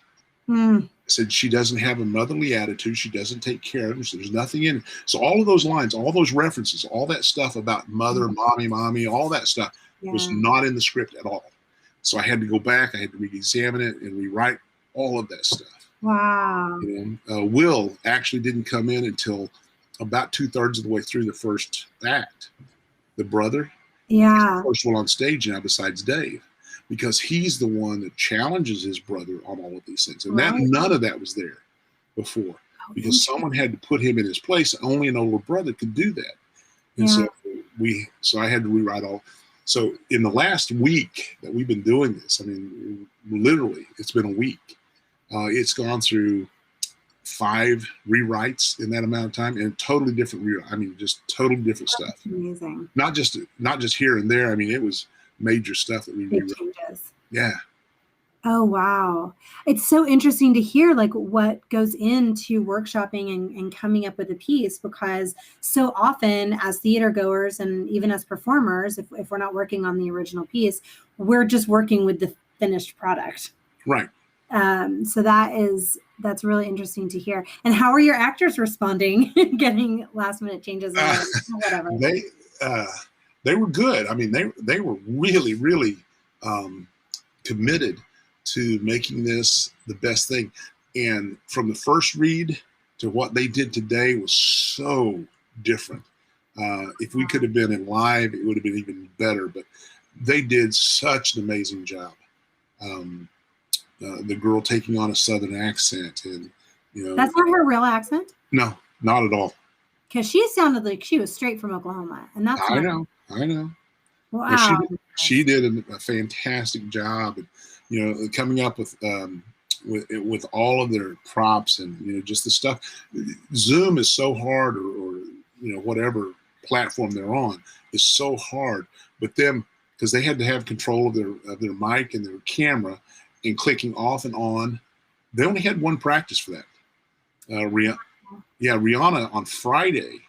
I said, she doesn't have a motherly attitude. She doesn't take care of him. So there's nothing in it. So all of those lines, all those references, all that stuff about mother, mommy, all that stuff was not in the script at all. So I had to go back. I had to re-examine it and rewrite all of that stuff. Wow. Will actually didn't come in until about 2/3 of the way through the first act. The brother. Yeah. The first one on stage now besides Dave, because he's the one that challenges his brother on all of these things. And none of that was there before because someone had to put him in his place. Only an older brother could do that. And so I had to rewrite all. So in the last week that we've been doing this, I mean, literally, it's been a week. It's gone through 5 rewrites in that amount of time, and totally different rewrite. I mean, just totally different stuff. Amazing. Not just here and there. I mean, it was major stuff that we rewrote. Yeah. Oh, wow. It's so interesting to hear like what goes into workshopping and coming up with a piece, because so often as theater goers and even as performers, if we're not working on the original piece, we're just working with the finished product. Right. So that's really interesting to hear. And how are your actors responding, getting last minute changes or whatever? They were good. I mean, they were really, really committed to making this the best thing. And from the first read to what they did today was so different. If we could have been in live, it would have been even better. But they did such an amazing job. The girl taking on a Southern accent, and that's not her real accent. No, not at all. Because she sounded like she was straight from Oklahoma, and that's I know. Wow, she did a fantastic job, and coming up with all of their props and just the stuff. Zoom is so hard, or whatever platform they're on is so hard. But them, because they had to have control of their mic and their camera and clicking off and on, they only had one practice for that. Rihanna on Friday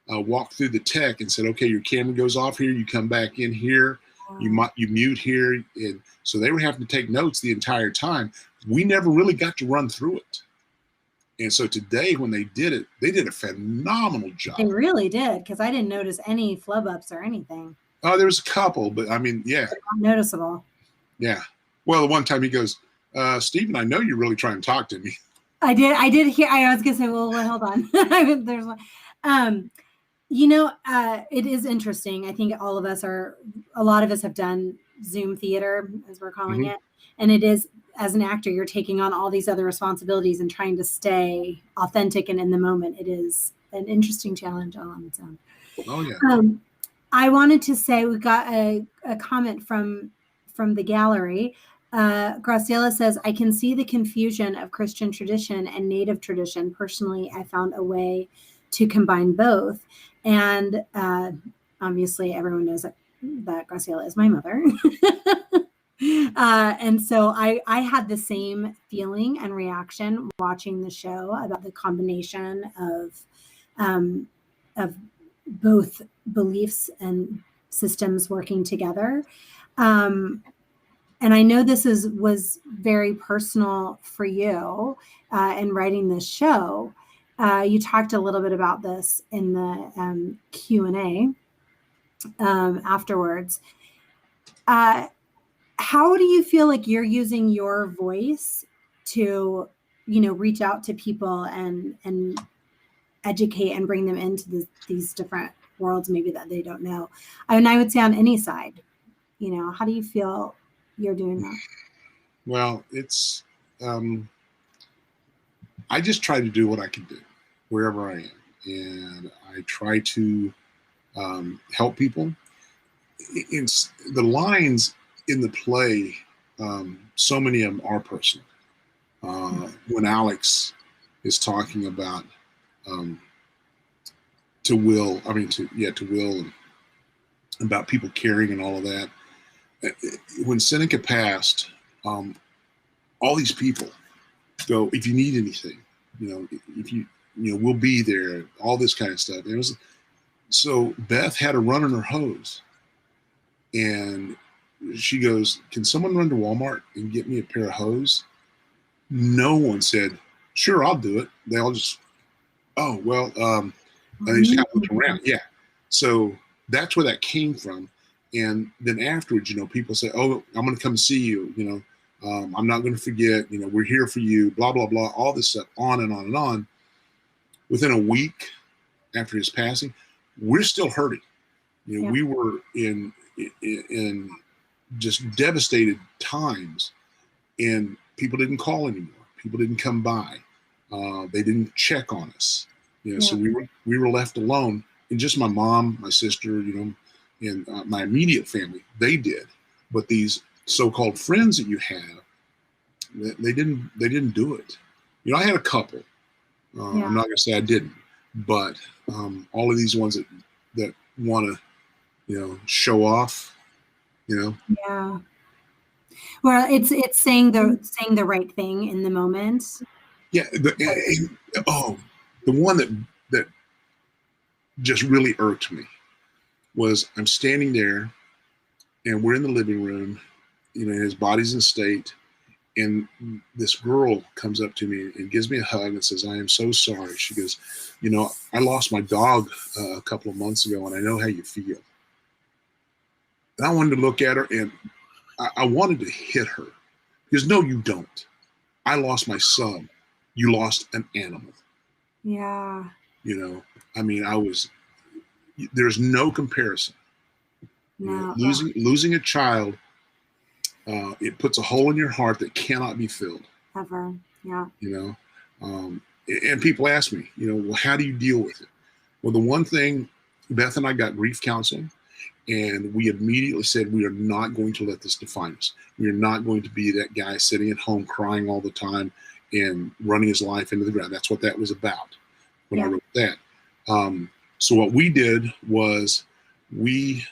walked through the tech and said, okay, your camera goes off here, you come back in here, you mute here. And so they were having to take notes the entire time. We never really got to run through it. And so today when they did it, they did a phenomenal job. They really did, because I didn't notice any flub ups or anything. Oh, there was a couple, but I mean, yeah. Not noticeable. Yeah. Well, the one time he goes, Stephen, I know you're really trying to talk to me. I did hear, I was going to say, well, hold on. There's one. It is interesting. I think a lot of us have done Zoom theater, as we're calling it. And it is, as an actor, you're taking on all these other responsibilities and trying to stay authentic and in the moment. It is an interesting challenge all on its own. Oh, yeah. I wanted to say we got a comment from the gallery. Graciela says, I can see the confusion of Christian tradition and Native tradition. Personally, I found a way to combine both. And obviously, everyone knows that Graciela is my mother. And so I had the same feeling and reaction watching the show about the combination of both beliefs and systems working together. And I know this was very personal for you in writing this show. You talked a little bit about this in the Q&A afterwards. How do you feel like you're using your voice to, reach out to people and educate and bring them into these different worlds maybe that they don't know? I mean, I would say on any side, how do you feel you're doing that? Well, it's, I just try to do what I can do wherever I am. And I try to help people. It's the lines in the play, so many of them are personal. When Alex is talking about to Will, and about people caring and all of that. When Seneca passed, all these people go, if you need anything, we'll be there, all this kind of stuff. So Beth had a run on her hose, and she goes, can someone run to Walmart and get me a pair of hose? No one said, sure, I'll do it. They all just, oh, well, and they just got looked around. Yeah. So that's where that came from. And then afterwards, people say, oh, I'm going to come see you. I'm not going to forget, we're here for you, blah, blah, blah, all this stuff, on and on and on. Within a week after his passing, we're still hurting. We were in just devastated times, and people didn't call anymore. People didn't come by. They didn't check on us. So we were left alone. And just my mom, my sister, and my immediate family, they did. But these so-called friends that you have, they didn't do it. I had a couple. I'm not going to say I didn't, but all of these ones that want to, show off, Yeah. Well, it's saying the right thing in the moment. Yeah. The one that just really irked me was I'm standing there, and we're in the living room, his body's in state, and this girl comes up to me and gives me a hug and says, I am so sorry. She goes, I lost my dog a couple of months ago, and I know how you feel. And I wanted to look at her, and I wanted to hit her. Because no, you don't. I lost my son. You lost an animal. Yeah. There's no comparison. No. Losing a child, it puts a hole in your heart that cannot be filled. Ever. Yeah. And people ask me, well, how do you deal with it? Well, the one thing, Beth and I got grief counseling, and we immediately said, we are not going to let this define us. We are not going to be that guy sitting at home crying all the time and running his life into the ground. That's what that was about when I wrote that. So what we did was we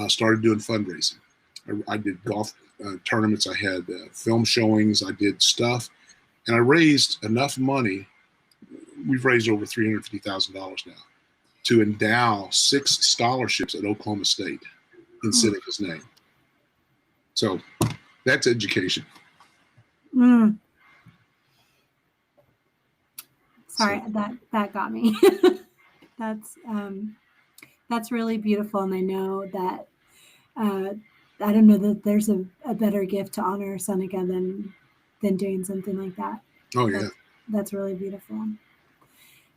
started doing fundraising. I did golf tournaments. I had film showings. I did stuff, and I raised enough money. We've raised over $350,000 now to endow 6 scholarships at Oklahoma State in Seneca's name. So that's education. Sorry, that got me. That's really beautiful, and I know that I don't know that there's a better gift to honor Seneca than doing something like that. Oh yeah, that's really beautiful.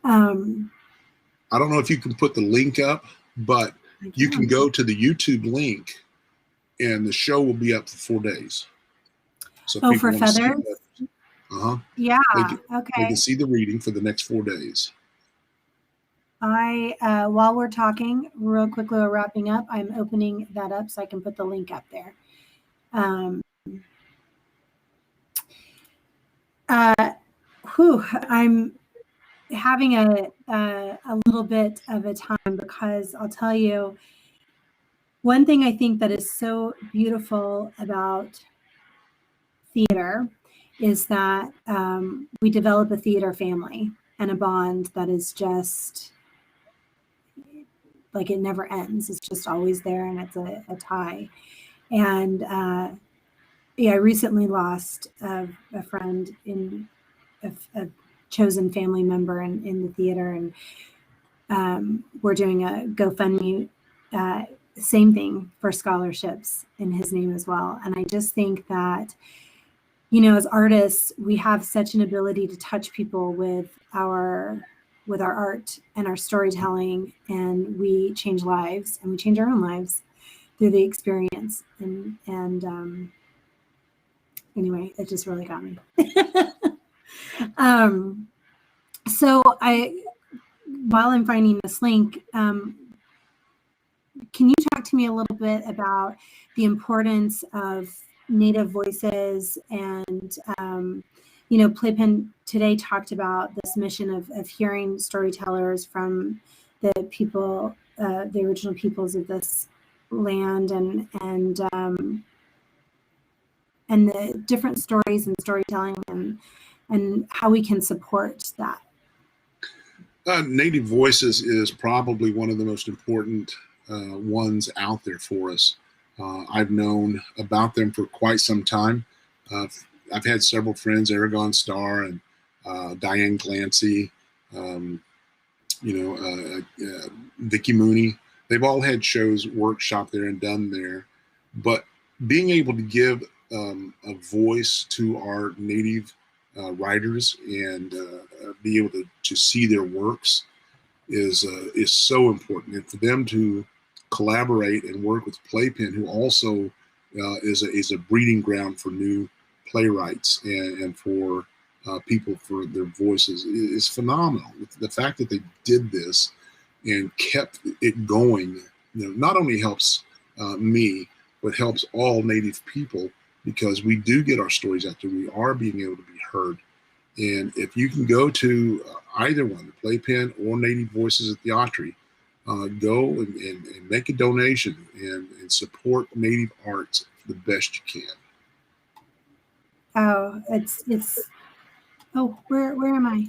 I don't know if you can put the link up, but you can go to the YouTube link, and the show will be up for 4 days. So for feathers? Yeah. Okay. They can see the reading for the next 4 days. While we're talking, real quickly, we're wrapping up. I'm opening that up so I can put the link up there. I'm having a little bit of a time, because I'll tell you, one thing I think that is so beautiful about theater is that we develop a theater family and a bond that is just like, it never ends. It's just always there, and it's a tie. And I recently lost a friend, in a chosen family member in the theater, and we're doing a GoFundMe, same thing, for scholarships in his name as well. And I just think that, as artists, we have such an ability to touch people with our art and our storytelling, and we change lives, and we change our own lives through the experience. And anyway, it just really got me. So while I'm finding this link, can you talk to me a little bit about the importance of Native voices? And Playpen today talked about this mission of hearing storytellers from the people, the original peoples of this land, and the different stories and storytelling, and how we can support that. Native voices is probably one of the most important ones out there for us. I've known about them for quite some time. I've had several friends, Aragon Starr and Diane Clancy, Vicki Mooney. They've all had shows workshop there and done there. But being able to give a voice to our Native writers and be able to see their works is so important. And for them to collaborate and work with Playpen, who also is a breeding ground for new playwrights and for people, for their voices, is phenomenal. The fact that they did this and kept it going, not only helps me, but helps all Native people, because we do get our stories out there. We are being able to be heard. And if you can go to either one, the Playpen or Native Voices at the Autry, go and make a donation and support Native arts the best you can. Oh, where am I?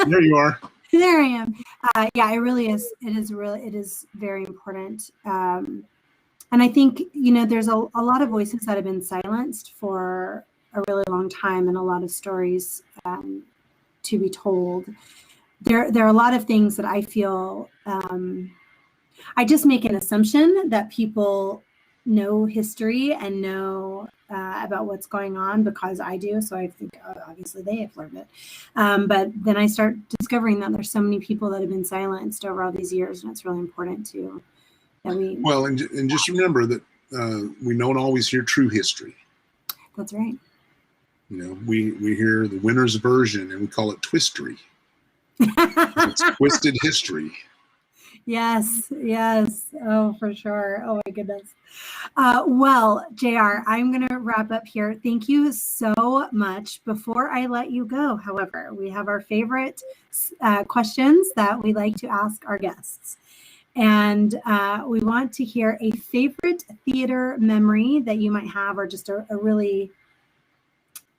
There you are. There I am. Yeah, it really is. It is very important. And I think, there's a lot of voices that have been silenced for a really long time, and a lot of stories to be told. There are a lot of things that I feel, I just make an assumption that people know history and know about what's going on, because I do. So I think obviously they have learned it. But then I start discovering that there's so many people that have been silenced over all these years, and it's really important that we. Well, and just remember that we don't always hear true history. That's right. We hear the winner's version, and we call it twistery. It's twisted history. Yes, yes. Oh, for sure. Oh my goodness. Well, JR, I'm going to wrap up here. Thank you so much. Before I let you go, however, we have our favorite questions that we like to ask our guests. And we want to hear a favorite theater memory that you might have, or just a really,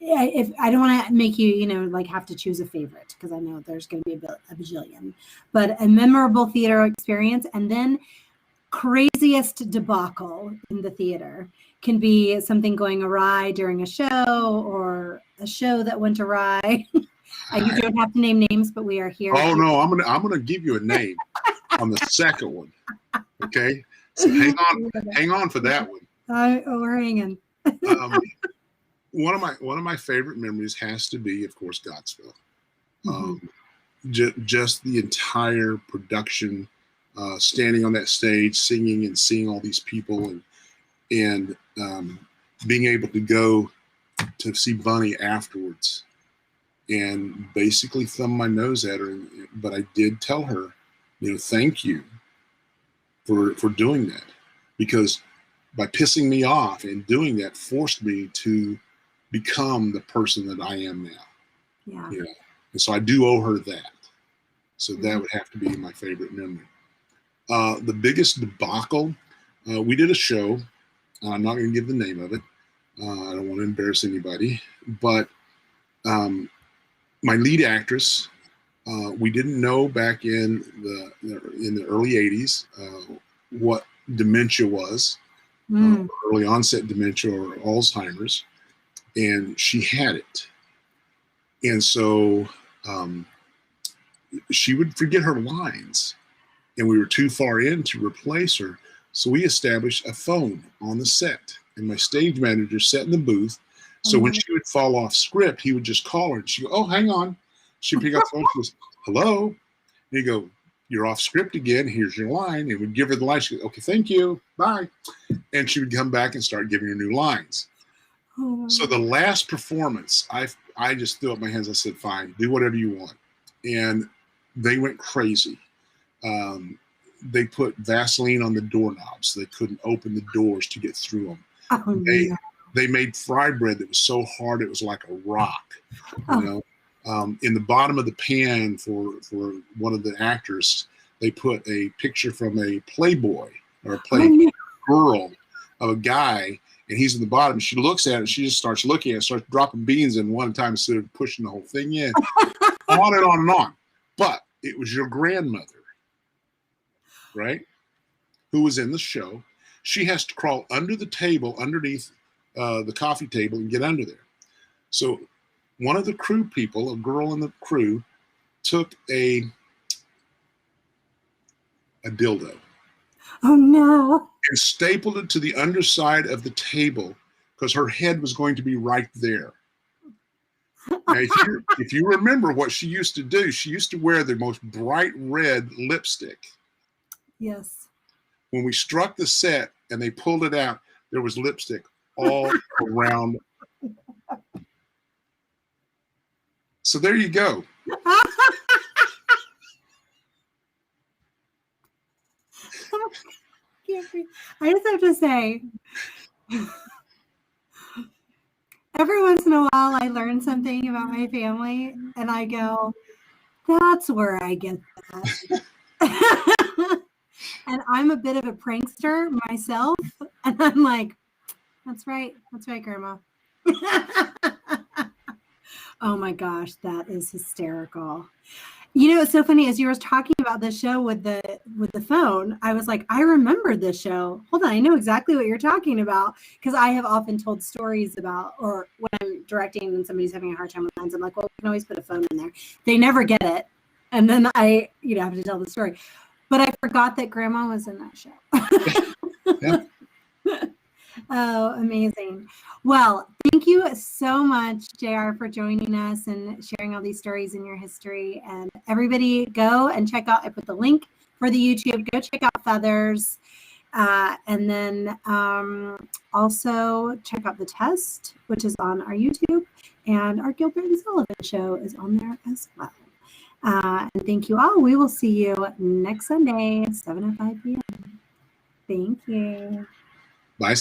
if I don't want to make you, like have to choose a favorite, because I know there's going to be a bajillion, but a memorable theater experience, and then craziest debacle in the theater. Can be something going awry during a show, or a show that went awry. You don't have to name names, but we are here. Oh no, I'm gonna give you a name on the second one. Okay, so hang on for that one. We're hanging. One of my favorite memories has to be, of course, Godspell. Just the entire production, standing on that stage, singing and seeing all these people, and being able to go to see Bunny afterwards, and basically thumb my nose at her. But I did tell her, thank you for doing that, because by pissing me off and doing that forced me to become the person that I am now. Yeah. And so I do owe her that. So that would have to be my favorite memory. The biggest debacle, we did a show. I'm not going to give the name of it. I don't want to embarrass anybody. But my lead actress, we didn't know back in the early 80s what dementia was, early onset dementia or Alzheimer's, and she had it. And so she would forget her lines, and we were too far in to replace her. So we established a phone on the set, and my stage manager sat in the booth. So when she would fall off script, he would just call her, and she'd go, "Oh, hang on." She'd pick up the phone, she goes, "Hello?" And he'd go, "You're off script again. Here's your line." And we'd give her the line. She'd go, "Okay, thank you. Bye." And she would come back and start giving her new lines. So the last performance, I just threw up my hands. I said, "Fine, do whatever you want." And they went crazy. They put Vaseline on the doorknobs. They couldn't open the doors to get through them. They made fry bread that was so hard it was like a rock. In the bottom of the pan for one of the actors, they put a picture from a Playboy or a Playboy girl of a guy, and he's in the bottom. She looks at it, and she just starts looking at it, starts dropping beans in one time instead of pushing the whole thing in. On and on and on. But it was your grandmother, right, who was in the show. She has to crawl under the table, underneath the coffee table, and get under there. So one of the crew people, a girl in the crew, took a dildo. Oh no. And stapled it to the underside of the table because her head was going to be right there. Now, if you remember what she used to do, she used to wear the most bright red lipstick. Yes. When we struck the set and they pulled it out, there was lipstick all around. So there you go. I just have to say, every once in a while I learn something about my family and I go, that's where I get that. And I'm a bit of a prankster myself. And I'm like, that's right, Grandma. Oh my gosh, that is hysterical. It's so funny, as you were talking about the show with the phone, I was like, I remember this show. Hold on, I know exactly what you're talking about, because I have often told stories about, or when I'm directing and somebody's having a hard time with lines, I'm like, well, we can always put a phone in there. They never get it. And then I, have to tell the story. But I forgot that Grandma was in that show. Yeah. Oh, amazing. Well, thank you so much, JR, for joining us and sharing all these stories in your history. And everybody go and check out, I put the link for the YouTube, go check out Feathers. And then also check out The Test, which is on our YouTube. And our Gilbert and Sullivan show is on there as well. And thank you all. We will see you next Sunday, 7:05 p.m. Thank you.